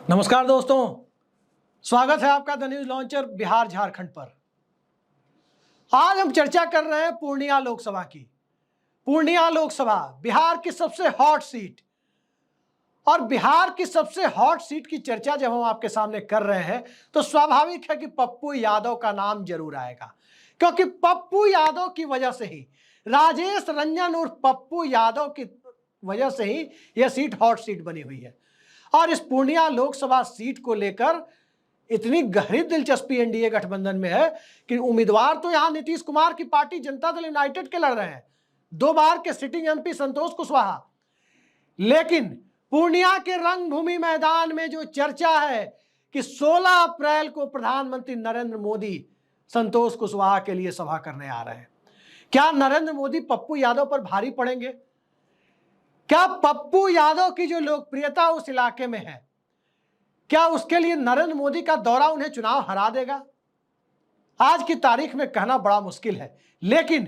नमस्कार दोस्तों, स्वागत है आपका the news launcher Bihar Jharkhand पर। आज हम चर्चा कर रहे हैं पूर्णिया लोकसभा की। पूर्णिया लोकसभा बिहार की सबसे हॉट सीट, और बिहार की सबसे हॉट सीट की चर्चा जब हम आपके सामने कर रहे हैं तो स्वाभाविक है कि पप्पू यादव का नाम जरूर आएगा, क्योंकि पप्पू यादव की वजह से ही, राजेश रंजन उर्फ पप्पू यादव की वजह से ही यह सीट हॉट सीट बनी हुई है। और इस पूर्णिया लोकसभा सीट को लेकर इतनी गहरी दिलचस्पी एनडीए गठबंधन में है कि उम्मीदवार तो यहां नीतीश कुमार की पार्टी जनता दल यूनाइटेड के लड़ रहे हैं, 2 बार के सिटिंग एमपी संतोष कुशवाहा। लेकिन पूर्णिया के रंगभूमि मैदान में जो चर्चा है कि 16 अप्रैल को प्रधानमंत्री नरेंद्र मोदी संतोष कुशवाहा के लिए सभा करने आ रहे हैं। क्या नरेंद्र मोदी पप्पू यादव पर भारी पड़ेंगे? क्या पप्पू यादव की जो लोकप्रियता उस इलाके में है, क्या उसके लिए नरेंद्र मोदी का दौरा उन्हें चुनाव हरा देगा? आज की तारीख में कहना बड़ा मुश्किल है, लेकिन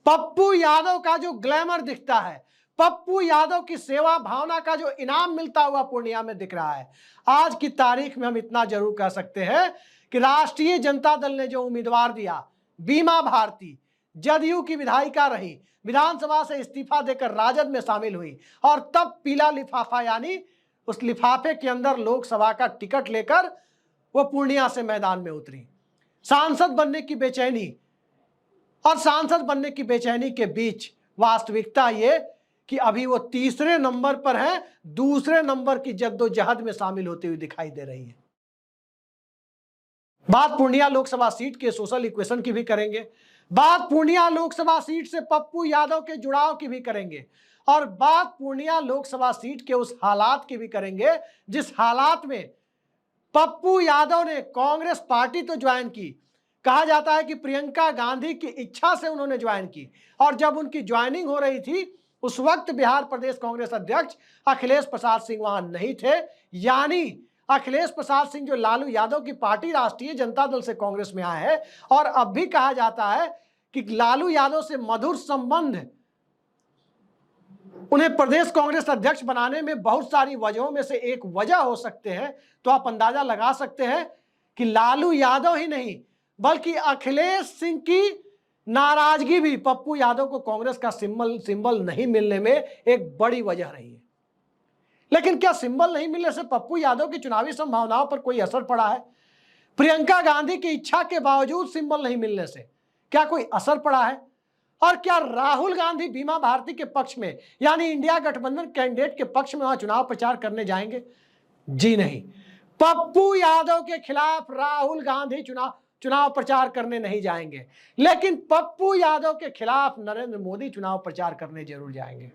पप्पू यादव का जो ग्लैमर दिखता है, पप्पू यादव की सेवा भावना का जो इनाम मिलता हुआ पूर्णिया में दिख रहा है, आज की तारीख में हम इतना जरूर कह सकते हैं कि राष्ट्रीय जनता दल ने जो उम्मीदवार दिया, बीमा भारती जदयू की विधायिका रही, विधानसभा से इस्तीफा देकर राजद में शामिल हुई और तब पीला लिफाफा यानी उस लिफाफे के अंदर लोकसभा का टिकट लेकर वो पूर्णिया से मैदान में उतरी। सांसद बनने की बेचैनी, और सांसद बनने की बेचैनी के बीच वास्तविकता ये कि अभी वो तीसरे नंबर पर है, दूसरे नंबर की जद्दोजहद में शामिल होती हुई दिखाई दे रही है। बात पूर्णिया लोकसभा सीट के सोशल इक्वेशन की भी करेंगे, बात पूर्णिया लोकसभा सीट से पप्पू यादव के जुड़ाव की भी करेंगे, और बात पूर्णिया लोकसभा सीट के उस हालात की भी करेंगे जिस हालात में पप्पू यादव ने कांग्रेस पार्टी तो ज्वाइन की। कहा जाता है कि प्रियंका गांधी की इच्छा से उन्होंने ज्वाइन की, और जब उनकी ज्वाइनिंग हो रही थी उस वक्त बिहार प्रदेश कांग्रेस अध्यक्ष अखिलेश प्रसाद सिंह वहां नहीं थे। यानी अखिलेश प्रसाद सिंह जो लालू यादव की पार्टी राष्ट्रीय जनता दल से कांग्रेस में आए हैं, और अब भी कहा जाता है कि लालू यादव से मधुर संबंध उन्हें प्रदेश कांग्रेस अध्यक्ष बनाने में बहुत सारी वजहों में से एक वजह हो सकते हैं। तो आप अंदाजा लगा सकते हैं कि लालू यादव ही नहीं बल्कि अखिलेश सिंह की नाराजगी भी पप्पू यादव को कांग्रेस का सिंबल नहीं मिलने में एक बड़ी वजह रही है। लेकिन क्या सिंबल नहीं मिलने से पप्पू यादव की चुनावी संभावनाओं पर कोई असर पड़ा है? प्रियंका गांधी की इच्छा के बावजूद सिंबल नहीं मिलने से क्या कोई असर पड़ा है? और क्या राहुल गांधी बीमा भारती के पक्ष में यानी इंडिया गठबंधन कैंडिडेट के पक्ष में वहां चुनाव प्रचार करने जाएंगे? जी नहीं, पप्पू यादव के खिलाफ राहुल गांधी चुनाव प्रचार करने नहीं जाएंगे, लेकिन पप्पू यादव के खिलाफ नरेंद्र मोदी चुनाव प्रचार करने जरूर जाएंगे।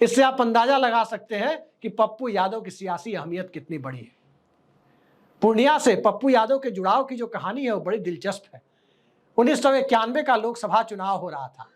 इससे आप अंदाजा लगा सकते हैं कि पप्पू यादव की सियासी अहमियत कितनी बड़ी है। पूर्णिया से पप्पू यादव के जुड़ाव की जो कहानी है वो बड़ी दिलचस्प है। 1991 का लोकसभा चुनाव हो रहा था।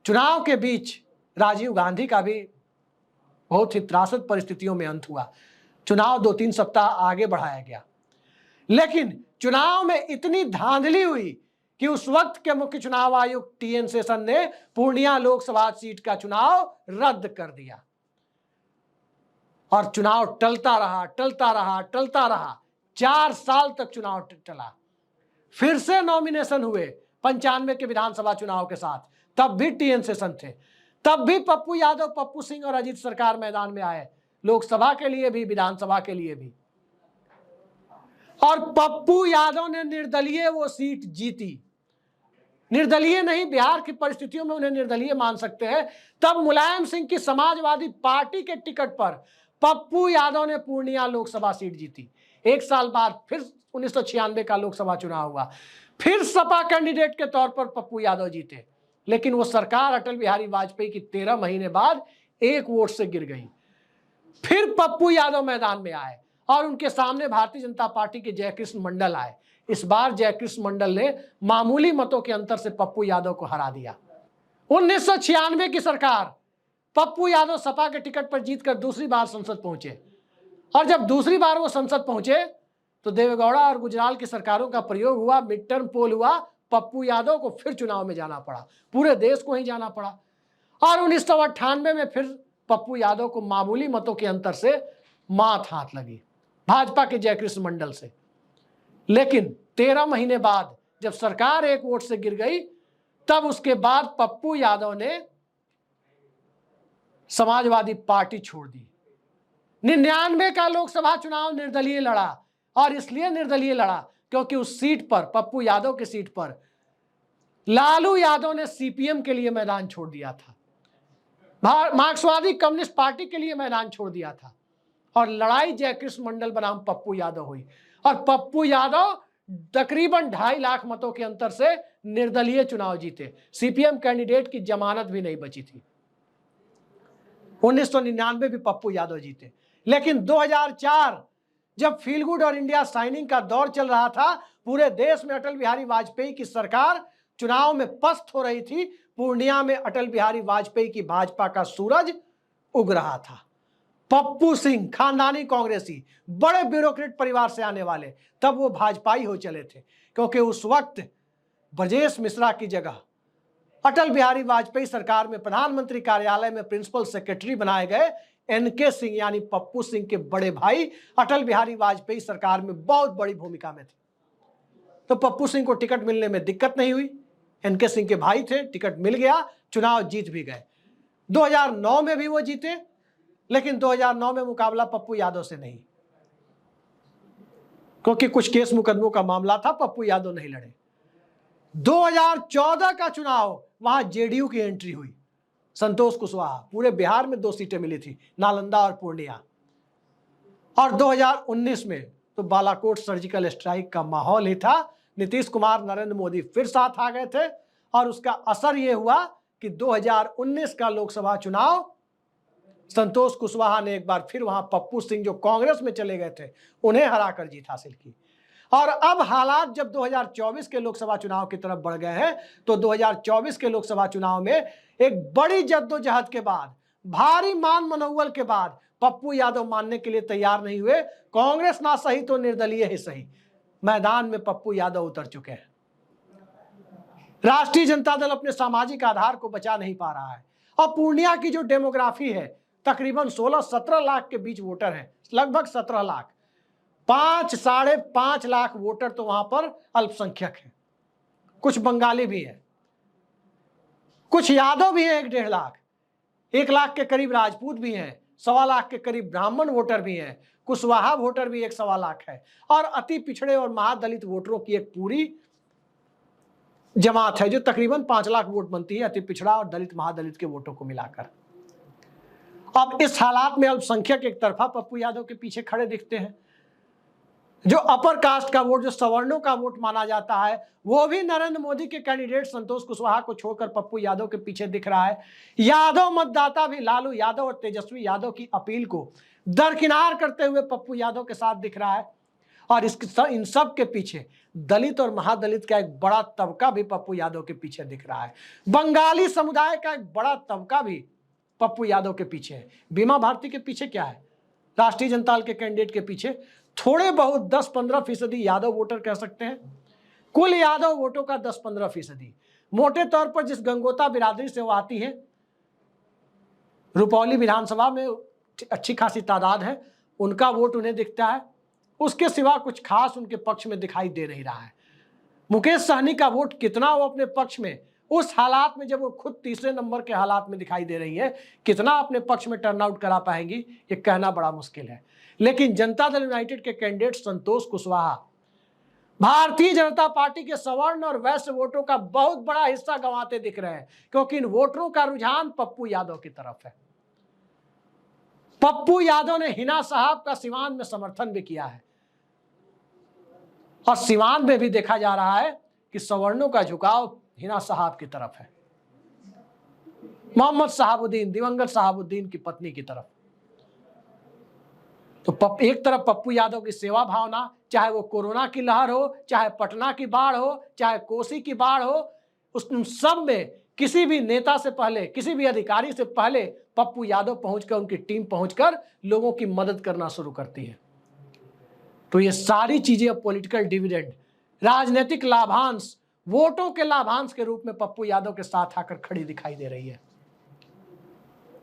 चुनाव के बीच राजीव गांधी का भी बहुत ही त्रासद परिस्थितियों में अंत हुआ। चुनाव 2-3 सप्ताह आगे बढ़ाया गया, लेकिन चुनाव में इतनी धांधली हुई कि उस वक्त के मुख्य चुनाव आयुक्त टीएन शेषन ने पूर्णिया लोकसभा सीट का चुनाव रद्द कर दिया, और चुनाव टलता रहा। 4 साल तक चुनाव टला। फिर से नॉमिनेशन हुए 95 के विधानसभा चुनाव के साथ, तब भी टीएन शेषन थे, तब भी पप्पू यादव, पप्पू सिंह और अजीत सरकार मैदान में आए, लोकसभा के लिए भी विधानसभा के लिए भी, और पप्पू यादव ने निर्दलीय वो सीट जीती। निर्दलीय नहीं, बिहार की परिस्थितियों में उन्हें निर्दलीय मान सकते हैं। तब मुलायम सिंह की समाजवादी पार्टी के टिकट पर पप्पू यादव ने पूर्णिया लोकसभा सीट जीती। 1 साल बाद फिर 1996 का लोकसभा चुनाव हुआ, फिर सपा कैंडिडेट के तौर पर पप्पू यादव जीते, लेकिन वो सरकार अटल बिहारी वाजपेयी की 13 महीने बाद 1 वोट से गिर गई। फिर पप्पू यादव मैदान में आए और उनके सामने भारतीय जनता पार्टी के जयकृष्ण मंडल आए। इस बार जयकृष्ण मंडल ने मामूली मतों के अंतर से पप्पू यादव को हरा दिया। 1996 की सरकार, पप्पू यादव सपा के टिकट पर जीतकर दूसरी बार संसद पहुंचे, और जब दूसरी बार वो संसद पहुंचे तो देवेगौड़ा और गुजराल की सरकारों का प्रयोग हुआ, मिड टर्म पोल हुआ, पप्पू यादव को फिर चुनाव में जाना पड़ा, पूरे देश को ही जाना पड़ा, और 1998 में फिर पप्पू यादव को मामूली मतों के अंतर से मात हाथ लगी। भाजपा के जयकृष्ण मंडल से। लेकिन 13 महीने बाद जब सरकार एक वोट से गिर गई, तब उसके बाद पप्पू यादव ने समाजवादी पार्टी छोड़ दी। 99 का लोकसभा चुनाव निर्दलीय लड़ा, और इसलिए निर्दलीय लड़ा क्योंकि उस सीट पर, पप्पू यादव की सीट पर, लालू यादव ने सीपीएम के लिए मैदान छोड़ दिया था, मार्क्सवादी कम्युनिस्ट पार्टी के लिए मैदान छोड़ दिया था, और लड़ाई जयकृष्ण मंडल बनाम पप्पू यादव हुई। और पप्पू यादव तकरीबन 2.5 लाख मतों के अंतर से निर्दलीय चुनाव जीते। सीपीएम कैंडिडेट की जमानत भी नहीं बची थी। 1999 भी पप्पू यादव जीते। लेकिन 2004 जब फील गुड और इंडिया शाइनिंग का दौर चल रहा था, पूरे देश में अटल बिहारी वाजपेयी की सरकार चुनाव में पस्त हो रही थी, पूर्णिया में अटल बिहारी वाजपेयी की भाजपा का सूरज उग रहा था। पप्पू सिंह खानदानी कांग्रेसी, बड़े ब्यूरोक्रेट परिवार से आने वाले, तब वो भाजपाई हो चले थे, क्योंकि उस वक्त ब्रजेश मिश्रा की जगह अटल बिहारी वाजपेयी सरकार में प्रधानमंत्री कार्यालय में प्रिंसिपल सेक्रेटरी बनाए गए एनके सिंह यानी पप्पू सिंह के बड़े भाई अटल बिहारी वाजपेयी सरकार में बहुत बड़ी भूमिका में थे। तो पप्पू सिंह को टिकट मिलने में दिक्कत नहीं हुई, एनके सिंह के भाई थे, टिकट मिल गया, चुनाव जीत भी गए। 2009 में भी वो जीते, लेकिन 2009 में मुकाबला पप्पू यादव से नहीं, क्योंकि कुछ केस मुकदमों का मामला था, पप्पू यादव नहीं लड़े। 2014 का चुनाव, वहां जेडीयू की एंट्री हुई, संतोष कुशवाहा, पूरे बिहार में 2 सीटें मिली थी, नालंदा और पूर्णिया। और 2019 में तो बालाकोट सर्जिकल स्ट्राइक का माहौल ही था। नीतीश कुमार, नरेंद्र मोदी फिर साथ आ गए थे, और उसका असर यह हुआ कि 2019 का लोकसभा चुनाव संतोष कुशवाहा ने एक बार फिर वहां पप्पू सिंह जो कांग्रेस में चले गए थे, उन्हें हराकर जीत हासिल की। और अब हालात जब 2024 के लोकसभा चुनाव की तरफ बढ़ गए हैं, तो 2024 के लोकसभा चुनाव में एक बड़ी जद्दोजहद के बाद, भारी मान मनौवल के बाद पप्पू यादव मानने के लिए तैयार नहीं हुए। कांग्रेस ना सही तो निर्दलीय ही सही, मैदान में पप्पू यादव उतर चुके हैं। राष्ट्रीय जनता दल अपने सामाजिक आधार को बचा नहीं पा रहा है। और पूर्णिया की जो डेमोग्राफी है, तकरीबन 16-17 लाख के बीच वोटर हैं, लगभग 17 लाख, 5-5.5 लाख वोटर तो वहां पर अल्पसंख्यक हैं। कुछ बंगाली भी हैं, कुछ यादव भी हैं 1-1.5 लाख, 1 लाख के करीब राजपूत भी हैं, 1.25 लाख के करीब ब्राह्मण वोटर भी हैं, कुशवाहा वोटर भी 1-1.25 लाख है, और अति पिछड़े और महादलित वोटरों की एक पूरी जमात है जो तकरीबन 5 लाख वोट बनती है, अति पिछड़ा और दलित महादलित के वोटों को मिलाकर। अब इस हालात में अल्पसंख्यक एक तरफा पप्पू यादव के पीछे खड़े दिखते हैं। जो अपर कास्ट का वोट, जो सवर्णों का वोट माना जाता है, वो भी नरेंद्र मोदी के कैंडिडेट संतोष कुशवाहा को छोड़कर पप्पू यादव के पीछे दिख रहा है। यादव मतदाता भी लालू यादव और तेजस्वी यादव की अपील को दरकिनार करते हुए पप्पू यादव के साथ दिख रहा है। और इन सब के पीछे दलित और महादलित का एक बड़ा तबका भी पप्पू यादव के पीछे दिख रहा है। बंगाली समुदाय का एक बड़ा तबका भी पप्पू यादव के पीछे है। बीमा भारती के पीछे क्या है? राष्ट्रीय जनता दल के कैंडिडेट के पीछे थोड़े बहुत 10-15% यादव वोटर कह सकते हैं। कुल यादव वोटों का 10-15%। मोटे तौर पर जिस गंगोता बिरादरी से वो आती है, रुपौली विधानसभा में अच्छी खासी तादाद है, उनका वोट उन्हें दिखता है। उसके सिवा कुछ खास उनके पक्ष में दिखाई दे नहीं रहा है। मुकेश सहनी का वोट कितना वो अपने पक्ष में, उस हालात में जब वो खुद तीसरे नंबर के हालात में दिखाई दे रही है, कितना अपने पक्ष में टर्नआउट करा पाएंगी ये कहना बड़ा मुश्किल है। लेकिन जनता दल यूनाइटेड के कैंडिडेट संतोष कुशवाहा भारतीय जनता पार्टी के सवर्ण और वैश्य वोटों का बहुत बड़ा हिस्सा गंवाते दिख रहे हैं, क्योंकि इन वोटरों का रुझान पप्पू यादव की तरफ है। पप्पू यादव ने हिना साहब का सिवान में समर्थन भी किया है, और सिवान में भी देखा जा रहा है कि सवर्णों का झुकाव हिना साहब की तरफ है, मोहम्मद साहबुद्दीन, दिवंगत साहबुद्दीन की पत्नी की तरफ। तो एक तरफ पप्पू यादव की सेवा भावना, चाहे वो कोरोना की लहर हो, चाहे पटना की बाढ़ हो, चाहे कोसी की बाढ़ हो, उस सब में किसी भी नेता से पहले, किसी भी अधिकारी से पहले पप्पू यादव पहुंचकर, उनकी टीम पहुंचकर लोगों की मदद करना शुरू करती है। तो ये सारी चीजें अब पॉलिटिकल डिविडेंड, राजनीतिक लाभांश, वोटों के लाभांश के रूप में पप्पू यादव के साथ आकर खड़ी दिखाई दे रही है।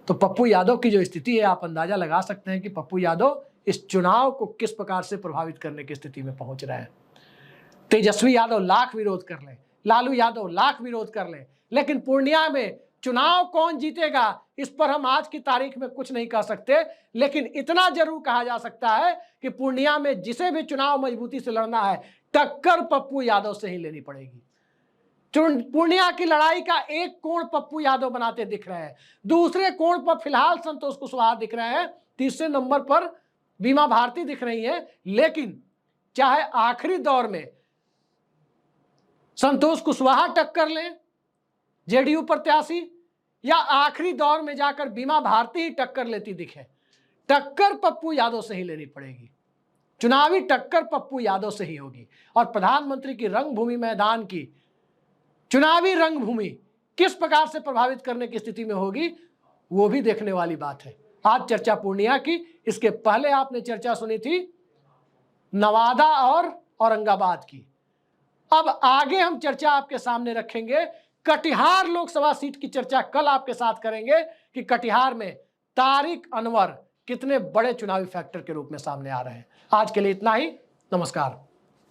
तो पप्पू यादव की जो स्थिति है, आप अंदाजा लगा सकते हैं कि पप्पू यादव इस चुनाव को किस प्रकार से प्रभावित करने की स्थिति में पहुंच रहे हैं। तेजस्वी यादव लाख विरोध कर लें, लालू यादव लाख विरोध कर लें, लेकिन पूर्णिया में चुनाव कौन जीतेगा इस पर हम आज की तारीख में कुछ नहीं कह सकते। लेकिन इतना जरूर कहा जा सकता है कि पूर्णिया में जिसे भी चुनाव मजबूती से लड़ना है, टक्कर पप्पू यादव से ही लेनी पड़ेगी। पूर्णिया की लड़ाई का एक कोण पप्पू यादव बनाते दिख रहे हैं, दूसरे कोण पर फिलहाल संतोष कुशवाहा दिख रहे हैं, तीसरे नंबर पर बीमा भारती दिख रही है। लेकिन चाहे आखिरी दौर में संतोष कुशवाहा टक्कर लें जेडीयू प्रत्याशी, या आखिरी दौर में जाकर बीमा भारती ही टक्कर लेती दिखे, टक्कर पप्पू यादव से ही लेनी पड़ेगी। चुनावी टक्कर पप्पू यादव से ही होगी। और प्रधानमंत्री की रंगभूमि मैदान की चुनावी रंगभूमि किस प्रकार से प्रभावित करने की स्थिति में होगी, वो भी देखने वाली बात है। आज चर्चा पूर्णिया की, इसके पहले आपने चर्चा सुनी थी नवादा और औरंगाबाद की। अब आगे हम चर्चा आपके सामने रखेंगे, कटिहार लोकसभा सीट की चर्चा कल आपके साथ करेंगे कि कटिहार में तारिक अनवर कितने बड़े चुनावी फैक्टर के रूप में सामने आ रहे हैं। आज के लिए इतना ही, नमस्कार।